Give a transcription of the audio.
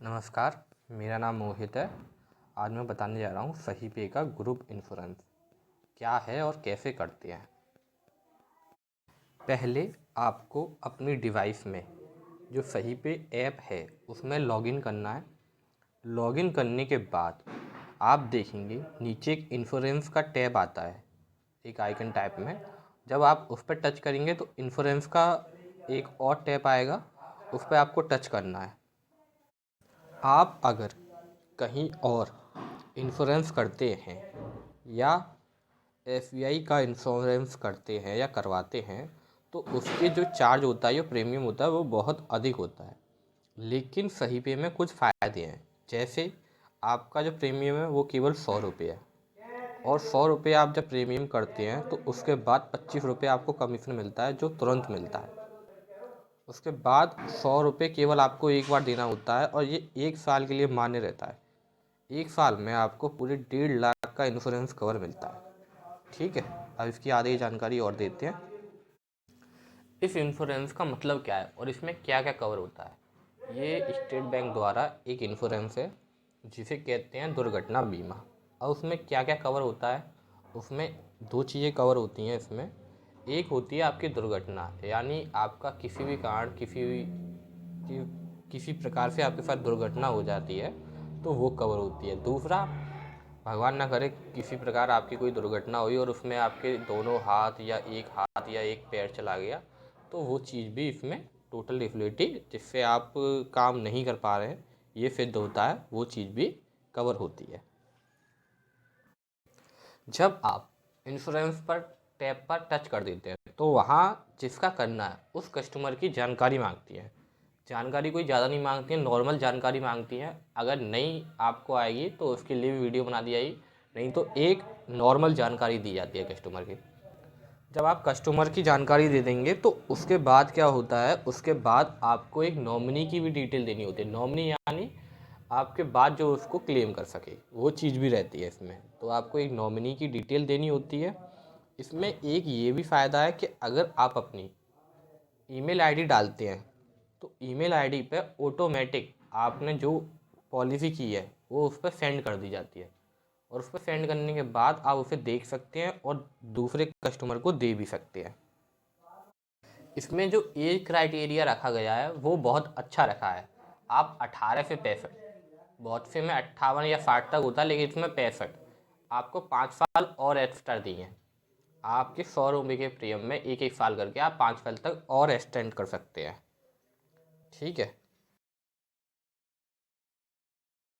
नमस्कार, मेरा नाम मोहित है। आज मैं बताने जा रहा हूँ सही पे का ग्रुप इंश्योरेंस क्या है और कैसे करते हैं। पहले आपको अपनी डिवाइस में जो सही पे ऐप है उसमें लॉगिन करना है। लॉगिन करने के बाद आप देखेंगे नीचे एक इंश्योरेंस का टैब आता है, एक आइकन टाइप में। जब आप उस पर टच करेंगे तो इंश्योरेंस का एक और टैब आएगा, उस पर आपको टच करना है। आप अगर कहीं और इंश्योरेंस करते हैं या एसबीआई का इंश्योरेंस करते हैं या करवाते हैं तो उसके जो चार्ज होता है, जो प्रीमियम होता है, वो बहुत अधिक होता है। लेकिन सही पे में कुछ फ़ायदे हैं। जैसे आपका जो प्रीमियम है वो केवल 100 रुपये है, और 100 रुपये आप जब प्रीमियम करते हैं तो उसके बाद 25 रुपये आपको कमीशन मिलता है, जो तुरंत मिलता है। उसके बाद 100 रुपये केवल आपको एक बार देना होता है, और ये 1 साल के लिए मान्य रहता है। 1 साल में आपको पूरे 1.5 लाख का इंश्योरेंस कवर मिलता है। ठीक है, अब इसकी आधी जानकारी और देते हैं। इस इंश्योरेंस का मतलब क्या है और इसमें क्या क्या कवर होता है। ये स्टेट बैंक द्वारा एक इंश्योरेंस है जिसे कहते हैं दुर्घटना बीमा। और उसमें क्या क्या कवर होता है, उसमें दो चीज़ें कवर होती हैं इसमें। एक होती है आपकी दुर्घटना, यानी आपका किसी भी कारण किसी प्रकार से आपके साथ दुर्घटना हो जाती है तो वो कवर होती है। दूसरा, भगवान ना करे किसी प्रकार आपकी कोई दुर्घटना हुई और उसमें आपके दोनों हाथ या एक पैर चला गया, तो वो चीज़ भी इसमें टोटल डिसेबिलिटी जिससे आप काम नहीं कर पा रहे हैं ये सिद्ध होता है, वो चीज़ भी कवर होती है। जब आप इंश्योरेंस पर टैब पर टच कर देते हैं तो वहाँ जिसका करना है उस कस्टमर की जानकारी मांगती है। जानकारी कोई ज़्यादा नहीं मांगती है, नॉर्मल जानकारी मांगती है। अगर नहीं आपको आएगी तो उसके लिए भी वीडियो बना दी जाएगी, नहीं तो एक नॉर्मल जानकारी दी जाती है कस्टमर की। जब आप कस्टमर की जानकारी दे देंगे तो उसके बाद क्या होता है, उसके बाद आपको एक नॉमिनी की भी डिटेल देनी होती है। नॉमिनी यानी आपके बाद जो उसको क्लेम कर सके, वो चीज़ भी रहती है इसमें। तो आपको एक नॉमिनी की डिटेल देनी होती है। इसमें एक ये भी फ़ायदा है कि अगर आप अपनी ईमेल आईडी डालते हैं तो ईमेल आईडी पे ऑटोमेटिक आपने जो पॉलिसी की है वो उस पर सेंड कर दी जाती है, और उस पर सेंड करने के बाद आप उसे देख सकते हैं और दूसरे कस्टमर को दे भी सकते हैं। इसमें जो एज क्राइटेरिया रखा गया है वो बहुत अच्छा रखा है। आप 18 से 65, बहुत से में 58 या 60 तक होता है, लेकिन इसमें 65 आपको 5 साल और एक्स्ट्रा दिए हैं। आपके 100 रुपये के प्रीमियम में एक एक साल करके आप 5 साल तक और एक्सटेंड कर सकते हैं। ठीक है,